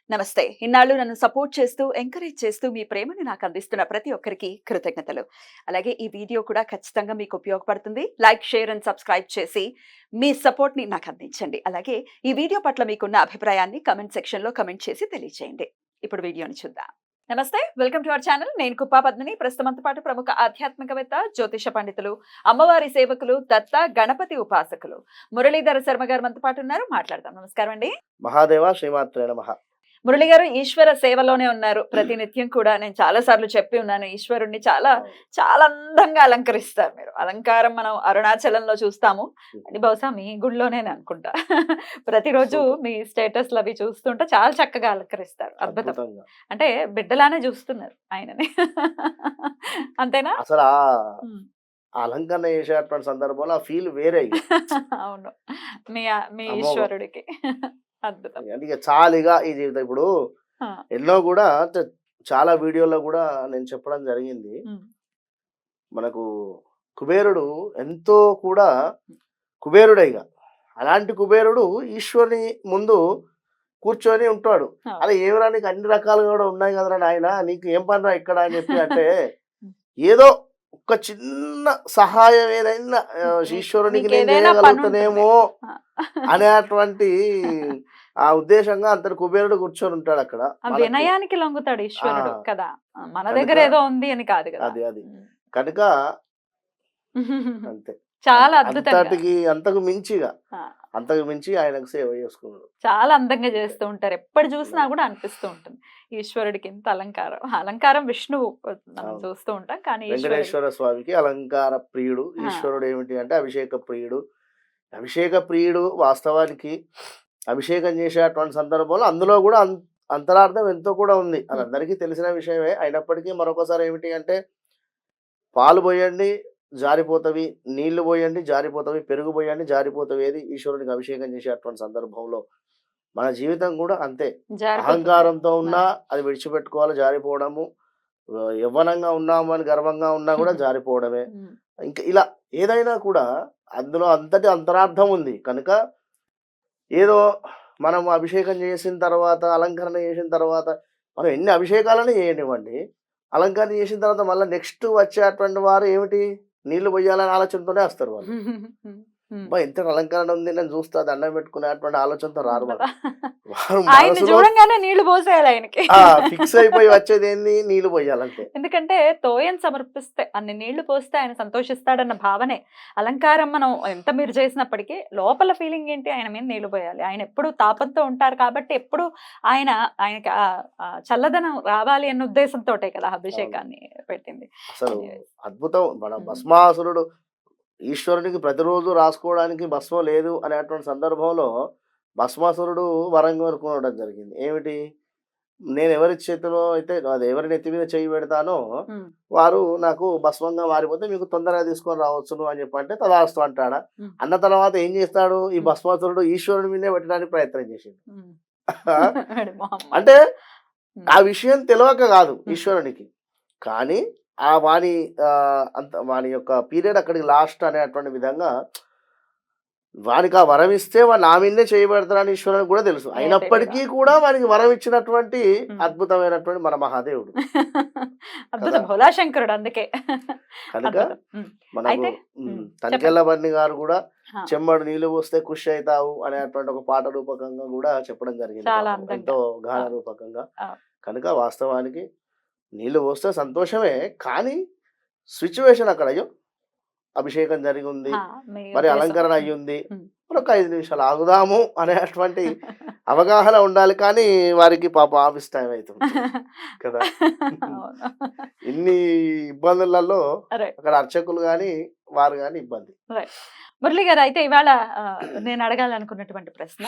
నమస్తే. ఇన్నాళ్ళు నన్ను సపోర్ట్ చేస్తూ, ఎంకరేజ్ చేస్తూ మీ ప్రేమని నాకు అందిస్తున్న ప్రతి ఒక్కరికి కృతజ్ఞతలు. అలాగే ఈ వీడియో కూడా ఖచ్చితంగా మీకు ఉపయోగపడుతుంది. లైక్, షేర్ అండ్ సబ్స్క్రైబ్ చేసి మీ సపోర్ట్‌ని నాకు అందించండి. అలాగే ఈ వీడియో పట్ల మీకున్న అభిప్రాయాన్ని కామెంట్ సెక్షన్‌లో కామెంట్ చేసి తెలియజేయండి. ఇప్పుడు వీడియోని చూద్దాం. నమస్తే. Welcome to our channel. నేను కుప్పా పద్మిని. ప్రస్తుతంతో పాటు ప్రముఖ ఆధ్యాత్మికవేత్త, జ్యోతిష పండితులు, అమ్మవారి సేవకులు, దత్త గణపతి ఉపాసకులు మురళీధర శర్మ గారు మనతో పాటు ఉన్నారు. మాట్లాడదాం. నమస్కారం అండి. మహాదేవ శ్రీమాత్రే నమః. మురళి గారు ఈశ్వర సేవలోనే ఉన్నారు. ప్రతినిత్యం కూడా నేను చాలా సార్లు చెప్పి ఉన్నాను. ఈశ్వరుణ్ణి చాలా చాలా అందంగా అలంకరిస్తారు మీరు. అలంకారం మనం అరుణాచలంలో చూస్తాము. అది బహుశా మీ గుడిలోనే అనుకుంటా. ప్రతిరోజు మీ స్టేటస్లు అవి చూస్తుంటే చాలా చక్కగా అలంకరిస్తారు. అద్భుతం. అద్భుతంగా. అంటే బిడ్డలానే చూస్తున్నారు ఆయనని. అంతేనా? అసలు ఆ హ్మ్. అలంకరణ చేసేటువంటి సందర్భంలో ఆ ఫీల్ వేరే ఇక. అవును. మీ మీ అమోఘం. ఈశ్వరుడికి. అద్భుతం. అంటే ఇక చాలిగా ఈ జీవితం ఇప్పుడు ఆ! ఎన్నో కూడా చాలా వీడియోలో కూడా నేను చెప్పడం జరిగింది. హ్మ్. మనకు కుబేరుడు ఎంతో కూడా కుబేరుడే ఇక. అలాంటి కుబేరుడు ఈశ్వరుని ముందు కూర్చొని ఉంటాడు. అవును. అలా ఏమిరా నీకు అన్ని రకాలుగా కూడా ఉన్నాయి కదరా నాయన, నీకు ఏం పనిరా ఇక్కడ అని చెప్పి అంటే హ్మ్. ఏదో ఒక చిన్న సహాయం ఏదైనా ఈశ్వరునికి నేను మీకేదైనా చేయగలుగుతానేమో ఆ! అనేటువంటి ఆ ఉద్దేశంగా అంతటి కుబేరుడు కూర్చొని ఉంటాడు అక్కడ. ఆ మనకు వినయానికి లొంగుతాడు ఈశ్వరుడు ఆ కదా! మన కనుక దగ్గర ఏదో ఉంది అని కాదు కదా! అది కనుక అంతే. చాలా అద్భుతంగా. అంతకు మించిగా ఆ! అంతకు మించి ఆయనకు సేవ చేసుకున్నాడు. చాలా అందంగా అంతే. చేస్తూ ఉంటారు. ఎప్పుడు చూసినా కూడా అనిపిస్తూ ఉంటుంది. ఈశ్వరుడికి ఇంత అలంకారం. ఆ అలంకారం విష్ణువు మనం అవును. చూస్తూ ఉంటాం. కానీ ఈశ్వరుడు వెంకటేశ్వర స్వామికి అలంకార ప్రియుడు. ఆ! ఈశ్వరుడు ఏమిటి అంటే అభిషేక ప్రియుడు. అభిషేక ప్రియుడు వాస్తవానికి అభిషేకం చేసేటువంటి సందర్భంలో అందులో కూడా అంతరార్థం ఎంతో కూడా ఉంది. అది హ్మ్. అందరికీ తెలిసిన విషయమే. అయినప్పటికీ మరొకసారి ఏమిటి అంటే పాలు పోయండి జారిపోతవి, నీళ్లు పోయండి జారిపోతవి, పెరుగు పోయండి జారిపోతవి. ఏది ఈశ్వరునికి అభిషేకం చేసేటువంటి సందర్భంలో మన జీవితం కూడా అంతే. జారిపోతుంది. అహంకారంతో ఆ! ఉన్నా అది విడిచిపెట్టుకోవాలి, జారిపోవడము. యవ్వనంగా ఉన్నాము అని గర్వంగా ఉన్నా కూడా జారిపోవడమే. హ్మ్. ఇంకా ఇలా ఏదైనా కూడా అందులో అంతటి అంతరార్థం ఉంది. కనుక ఏదో మనం అభిషేకం చేసిన తర్వాత, అలంకరణ చేసిన తర్వాత మనం ఎన్ని అభిషేకాలని చేయనివ్వండి. అలంకరణ చేసిన తర్వాత మళ్ళా నెక్స్ట్ వచ్చేటువంటి వారు ఏమిటి? నీళ్లు పొయ్యాలనే ఆలోచనతోనే వస్తారు వాళ్ళు. హ్మ్. అబ్బా! ఎంత అలంకరణ ఉంది నేను చూస్తా దండం పెట్టుకునేటువంటి ఆలోచనతో రారు వాళ్ళు. ఉండదా? వారు ఆయన్ని మనసులో చూడంగానే నీళ్లు పోసేయాలి ఆయనకి. ఫిక్స్ అయిపోయి వచ్చేదేంది? నీళ్లు పొయ్యాలంతే. ఎందుకంటే తోయం సమర్పిస్తే అన్ని నీళ్లు పోస్తే ఆయన సంతోషిస్తాడన్న భావనే. అలంకారం మనం ఎంత మీరు చేసినప్పటికీ లోపల ఫీలింగ్ ఏంటి? ఆయన మీద నీళ్లు పోయాలి. ఆయన ఎప్పుడు తాపంతో ఉంటారు కాబట్టి ఎప్పుడు ఆయనకి చల్లదనం రావాలి అన్న ఉద్దేశంతోటే కదా అవును. అభిషేకాన్ని పెట్టింది. అసలు ఎనీవేస్. అద్భుతం. మన హ్మ్. భస్మాసురుడు ఈశ్వరునికి ప్రతిరోజు రాసుకోవడానికి భస్మం లేదు అనేటువంటి సందర్భంలో భస్మాసురుడు వరం కోరుకోవడం జరిగింది. ఏమిటి? నేను ఎవరి చేతిలో అయితే అది ఎవరి నెత్తి మీద చెయ్యి పెడతానో హ్మ్. వారు నాకు భస్మంగా మారిపోతే మీకు తొందరగా తీసుకొని రావచ్చును అని చెప్పంటే తదాస్తు అంటాడా. హ్మ్. అన్న తర్వాత ఏం చేస్తాడు ఈ హ్మ్. భస్మాసురుడు ఈశ్వరుడి మీదే పెట్టడానికి ప్రయత్నం చేసిండు. హ్మ్. ఆ? వాడి మొహం మాట. అంటే హ్మ్. ఆ విషయం తెలియక కాదు హ్మ్. ఈశ్వరునికి. కానీ ఆ వాని అంత వాని యొక్క పీరియడ్ అక్కడికి లాస్ట్ అనేటువంటి విధంగా వానికి ఆ వరం ఇస్తే వాడు నా మీదనే చేయబెడతాడని ఈశ్వరునికి కూడా తెలుసు. ఏ తెలీదా? అయినప్పటికీ కూడా వానికి వరం ఇచ్చినటువంటి హ్మ్. అద్భుతమైనటువంటి మన మహాదేవుడు అద్భుతం. కదా! భోళాశంకరుడు అందుకే. కనుక అద్భుతం. హ్మ్. మనకు అయితే చెప్పండి. తనికెళ్ళ బండి గారు కూడా ఆ! చెమ్మడు నీళ్ళు పోస్తే ఖుషి అయితావు అనేటువంటి ఒక పాట రూపకంగా కూడా చెప్పడం జరిగింది చాలా పాపం. అందంగా. ఎంతో గాన అవును. రూపకంగా. అవును. కనుక వాస్తవానికి నీళ్ళు పోస్తే సంతోషమే. కానీ సిట్యుయేషన్ అక్కడ అయ్యో! అభిషేకం జరిగుంది. ఆ! మీ మరి ఉద్దేశం. అలంకరణ హ్మ్. అయ్యుంది. హ్మ్. మరొక 5 నిమిషాలు ఆగుదాము అనేటువంటి అవగాహన ఉండాలి. కానీ వారికి పాపం ఆఫీస్ టైమ్ అయితుంది కదా! అవును. ఇన్ని ఇబ్బందులలో రైట్. అక్కడ అర్చకులు గాని, వారు గాని ఇబ్బంది. రైట్. మురళి గారు అయితే ఇవాళ నేను అడగాలనుకున్నటువంటి ప్రశ్న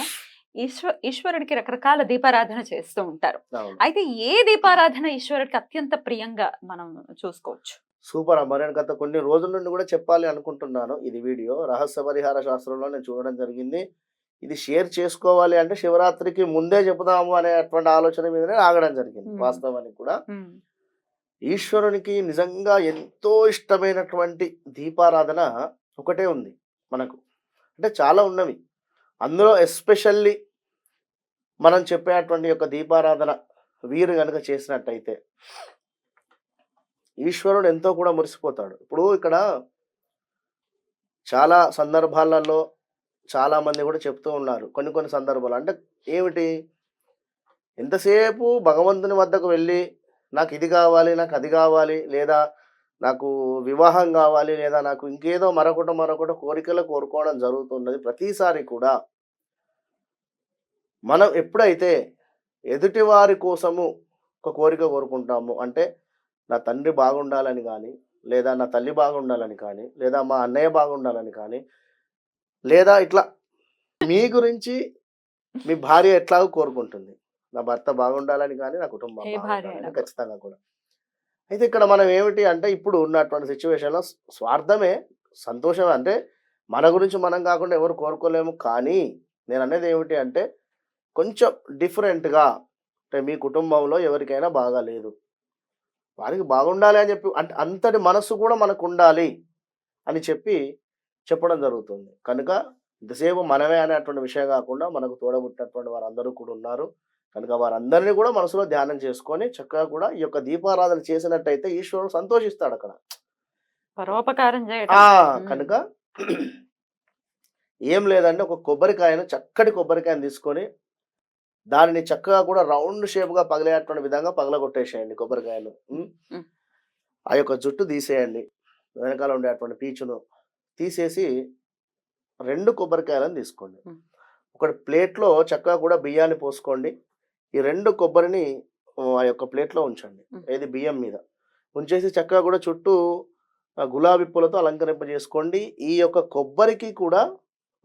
ఈశ్వరుడికి రకరకాల దీపారాధన చేస్తూ ఉంటారు. అవును. అయితే ఏ దీపారాధన ఈశ్వరుడికి అత్యంత ప్రియంగా మనం చూసుకోవచ్చు? సూపర్ అమ్మ. నేను గత కొన్ని రోజుల నుండి కూడా చెప్పాలి అనుకుంటున్నాను. ఇది వీడియో రహస్య పరిహార శాస్త్రంలో నేను చూడడం జరిగింది. ఇది షేర్ చేసుకోవాలి అంటే శివరాత్రికి ముందే చెబుదాము అనేటువంటి ఆలోచన మీదనే ఆగడం జరిగింది. హ్మ్. వాస్తవానికి కూడా హ్మ్. ఈశ్వరునికి నిజంగా ఎంతో ఇష్టమైనటువంటి దీపారాధన ఒకటే ఉంది మనకు. అంటే చాలా ఉన్నవి. అందులో ఎస్పెషల్లీ మనం చెప్పేటువంటి యొక్క దీపారాధన వీరు గనుక చేసినట్టయితే ఈశ్వరుడు ఎంతో కూడా మురిసిపోతాడు. ఇప్పుడు ఇక్కడ చాలా సందర్భాలలో చాలా మంది కూడా చెప్తూ ఉన్నారు. కొన్ని కొన్ని సందర్భాలు అంటే ఏమిటి? ఎంతసేపు భగవంతుని వద్దకు వెళ్ళి నాకు ఇది కావాలి, నాకు అది కావాలి, లేదా నాకు వివాహం కావాలి, లేదా నాకు ఇంకేదో మరొకటి కోరికలు కోరుకోవడం జరుగుతున్నది. ప్రతిసారి కూడా మనం ఎప్పుడైతే ఎదుటివారి కోసము ఒక కోరిక కోరుకుంటామో, అంటే నా తండ్రి బాగుండాలని కానీ, లేదా నా తల్లి బాగుండాలని కానీ, లేదా మా అన్నయ్య బాగుండాలని కానీ, లేదా ఇట్లా మీ గురించి మీ భార్య ఎట్లాగో కోరుకుంటుంది. నా భర్త బాగుండాలని కానీ, నా కుటుంబం ఏ భార్య అయినా బాగుండాలని ఖచ్చితంగా కూడా. అయితే ఇక్కడ మనం ఏమిటి అంటే ఇప్పుడు ఉన్నటువంటి సిచ్యువేషన్‌లో స్వార్థమే, సంతోషమే. అంటే మన గురించి మనం కాకుండా ఎవరు కోరుకోలేము. కానీ నేననేది ఏమిటి అంటే కొంచెం డిఫరెంట్‌గా, అంటే మీ కుటుంబంలో ఎవరికైనా బాగాలేదు, వారికి బాగుండాలి అని చెప్పి అంటే అంతటి మనస్సు కూడా మనకుండాలి అని చెప్పడం జరుగుతుంది. కనుక ఇంతసేపు మనమే అనేటువంటి విషయం కాకుండా మనకు తోడబుట్టినటువంటి వారందరూ కూడా ఉన్నారు. కనుక వారందరినీ కూడా మనసులో ధ్యానం చేసుకొని చక్కగా కూడా ఈ యొక్క దీపారాధన చేసినట్టయితే ఈశ్వరుడు సంతోషిస్తాడక్కడ. పరోపకారం ఆ! చేయటం. కనుక ఏం లేదండి, ఒక కొబ్బరికాయను, చక్కటి కొబ్బరికాయను తీసుకొని దానిని చక్కగా కూడా రౌండ్ షేప్‌గా పగిలేటువంటి విధంగా పగలగొట్టేసేయండి కొబ్బరికాయను. హ్మ్. ఆ యొక్క జుట్టు తీసేయండి. వెనకాల ఉండేటువంటి పీచును తీసేసి 2 కొబ్బరికాయలను తీసుకోండి. హ్మ్. ఒకటి ప్లేట్‌లో చక్కగా కూడా బియ్యాన్ని పోసుకోండి. ఈ 2 కొబ్బరిని ఆ యొక్క ప్లేట్‌లో ఉంచండి. హ్మ్. ఏది బియ్యం మీద. ఉంచేసి చక్కగా కూడా చుట్టూ గులాబీ పూలతో అలంకరింపజేసుకోండి. ఈ యొక్క కొబ్బరికి కూడా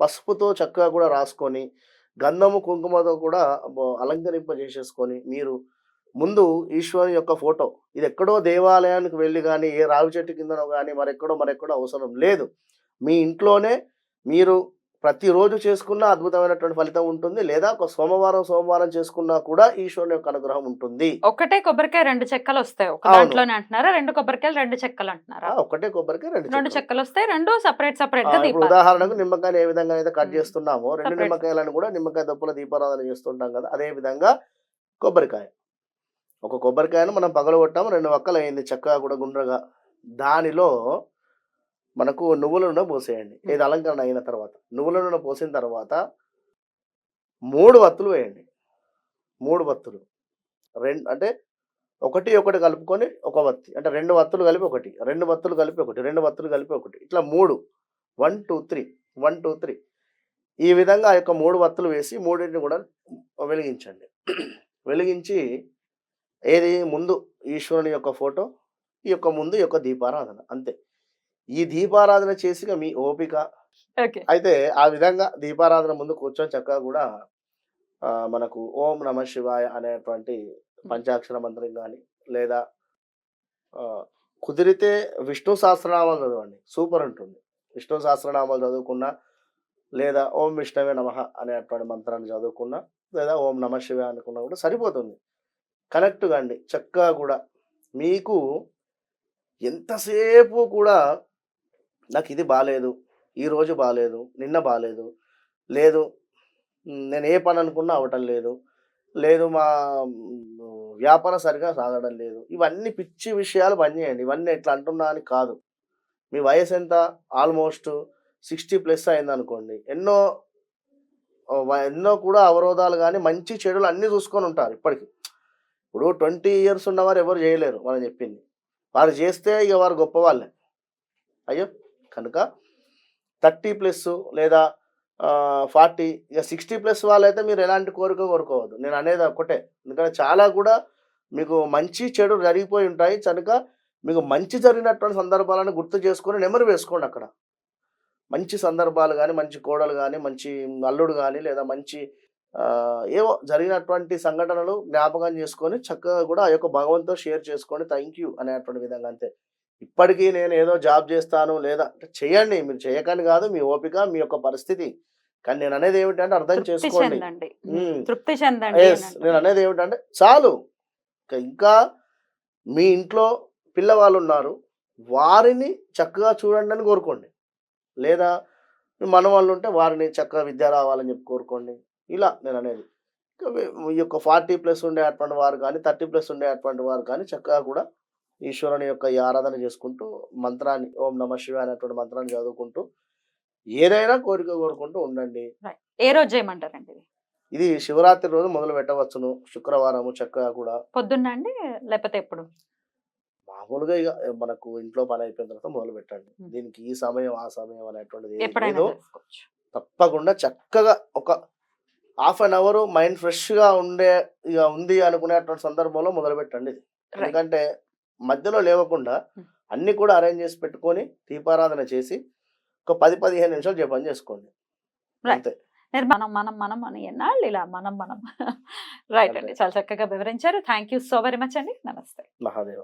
పసుపుతో చక్కగా కూడా రాసుకొని, గంధము, కుంకుమతో కూడా అలంకరింపజేసేసుకొని, మీరు ముందు ఈశ్వరుని యొక్క ఫోటో, ఇదెక్కడో దేవాలయానికి వెళ్లి గాని, ఏ రావి చెట్టు కిందనో గాని, మరెక్కడో అవసరం లేదు. మీ ఇంట్లోనే మీరు ప్రతిరోజు చేసుకున్న అద్భుతమైనటువంటి ఫలితం ఉంటుంది. లేదా ఒక సోమవారం చేసుకున్నా కూడా ఈశ్వరుని యొక్క అనుగ్రహం ఉంటుంది. ఒకటే కొబ్బరికాయ 2 చెక్కలొస్తాయి. ఒక అవును. దాంట్లోనే అంటున్నారా? 2 కొబ్బరికాయలు 2 చెక్కలంటున్నారా? ఒకటే కొబ్బరికాయ 2 2 చెక్కలు. చెక్కలొస్తాయి. 2 సెపరేట్‌గా ఇప్పుడు దీపాలు. ఉదాహరణకు నిమ్మకాయని ఏ విధంగా అయితే కట్ హ్మ్. చేస్తున్నామో, 2 సెపరేట్. నిమ్మకాయలను కూడా నిమ్మకాయ దొప్పల దీపారాధన చేస్తుంటాం కదా! అదే విధంగా కొబ్బరికాయ. ఒక కొబ్బరికాయను మనం పగలగొట్టాము, 2 వక్కలయింది చక్కగా కూడా గుండ్రగా. దానిలో మనకు నువ్వుల నూనె పోసేయండి. హ్మ్. ఇది అలంకరణ అయిన తర్వాత. నువ్వుల నూనె పోసిన తర్వాత 3 వత్తులు వేయండి. 3 వత్తులు. అంటే ఒకటి కలుపుకొని ఒక వత్తి. అంటే 2 వత్తులు కలిపి ఒకటి, 2 వత్తులు కలిపి ఒకటి, 2 వత్తులు కలిపి ఒకటి. ఇట్లా 3. 1, 2, 3. 1, 2, 3. ఈ విధంగా ఆ యొక్క 3 వత్తులు వేసి మూడింటిని కూడా వెలిగించండి. వెలిగించి ఏది ముందు ఈశ్వరుని యొక్క ఫోటో, ఈ యొక్క దీపారాధన అంతే. ఈ దీపారాధన చేసి ఇక మీ ఓపిక. ఓకే. అయితే ఆ విధంగా దీపారాధన ముందు కూర్చొని చక్కగా కూడా మనకు ఓం నమః శివాయ అనేటువంటి పంచాక్షర మంత్రం గాని, లేదా ఆహ్, కుదిరితే విష్ణు సహస్రనామాలు చదవండి. సూపర్ ఉంటుంది. విష్ణు సహస్రనామాలు చదువుకున్నా, లేదా ఓం విష్ణవే నమః అనేటువంటి మంత్రాన్ని చదువుకున్నా, లేదా ఓం నమః శివాయ అనుకున్నా కూడా సరిపోతుంది. కనెక్ట్ కండి చక్కగా కూడా. మీకు ఎంతసేపు కూడా నాకిది బాలేదు, ఈరోజు బాలేదు, నిన్న బాలేదు, లేదు నేను ఏ పని అనుకున్నా అవ్వటం లేదు, లేదు మా వ్యాపారం సరిగ్గా సాగడం లేదు. ఇవన్నీ పిచ్చి విషయాలు బంద్ చేయండి. ఇవన్నీ ఇట్లా అంటున్నా అని కాదు. మీ వయసెంత? ఆల్‌మోస్ట్ 60+ అయిందనుకోండి. ఎన్నో కూడా అవరోధాలు గాని, మంచి చెడులు అన్నీ చూసుకొనుంటారు ఇప్పటికి. ఇప్పుడు 20 ఇయర్స్ ఉన్నవారు ఎవరు చేయలేరు మనం చెప్పింది. వారు చేస్తే ఇక వారు గొప్పవాళ్ళే. అయ్యో! కనుక 30+ లేదా 40 ఇక 60+ వాళ్ళైతే మీరు ఎలాంటి కోరిక కోరుకోవద్దు. నేను అనేది ఒక్కటే. ఎందుకంటే చాలా కూడా మీకు మంచి, చెడు జరిగిపోయి ఉంటాయి. కనుక మీకు మంచి జరిగినటువంటి సందర్భాలను గుర్తు చేసుకొని నెమరు వేసుకోండి అక్కడ. మంచి సందర్భాలు గాని, మంచి కోడలు గాని, మంచి అల్లుడు గాని, లేదా మంచి ఏవో జరిగినటువంటి సంఘటనలు జ్ఞాపకం చేసుకొని చక్కగా కూడా ఆ యొక్క భగవంతునితో షేర్ చేసుకోండి. థాంక్ యూ అనేటువంటి విధంగా అంతే. ఇప్పటికి నేను ఏదో జాబ్ చేస్తాను లేదా అంటే చేయండి. మీరు చేయకని కాదు. మీ ఓపిక, మీ యొక్క పరిస్థితి. కానీ నేననేది ఏమిటంటే అర్థం తృప్తి చేసుకోండి. చెందండి. హ్మ్. తృప్తి చెందండి యెస్. అని అంటున్నారు. నేననేది ఏమిటంటే చాలు. ఇంకా మీ ఇంట్లో పిల్లవాళ్ళున్నారు. వారిని చక్కగా చూడండని కోరుకోండి. లేదా మీ మనవళ్ళుంటే వారిని చక్కగా విద్య రావాలని చెప్పి కోరుకోండి. ఇలా నేననేది. ఈ యొక్క 40+ ఉండేటువంటి వారు కానీ 30+ ఉండేటువంటి వారు కానీ చక్కగా కూడా ఈశ్వరుని యొక్క ఈ ఆరాధన చేసుకుంటూ మంత్రాన్ని ఓం నమ శివాయ అనేటువంటి మంత్రాన్ని చదువుకుంటూ ఏదైనా కోరిక కోరుకుంటూ ఉండండి. రైట్. ఏ రోజు చేయమంటారండి ఇది? ఇది శివరాత్రి రోజు మొదలు పెట్టవచ్చును. శుక్రవారము చక్కగా కూడా పొద్దున్న అండి లేకపోతే ఎప్పుడు? మామూలుగా ఇక మనకు ఇంట్లో పని అయిపోయిన తర్వాత మొదలు పెట్టండి. ఉమ్. దీనికి ఈ సమయం ఆ సమయం అనేటువంటిది ఏది ఎప్పుడైనా లేదు. చేసుకోవచ్చు. తప్పకుండా చక్కగా ఒక హాఫ్ అన్ అవర్ మైండ్ ఫ్రెష్గా ఇక ఉంది అనుకునేటువంటి సందర్భంలో మొదలు పెట్టండి ఇది. రైట్. ఎందుకంటే మధ్యలో లేవకుండా ఉమ్. అన్ని కూడా అరేంజ్ చేసి పెట్టుకొని దీపారాధన చేసి ఒక 10-15 నిమిషాలు జపం చేసుకోండి. రైట్. అంతే. మనం మనం మనం అని ఎన్నాళ్ళు ఇలా మనం మనం రైట్ అండి. అంతే. చాలా చక్కగా వివరించారు. Thank you so very much అండి. నమస్తే. మహాదేవ.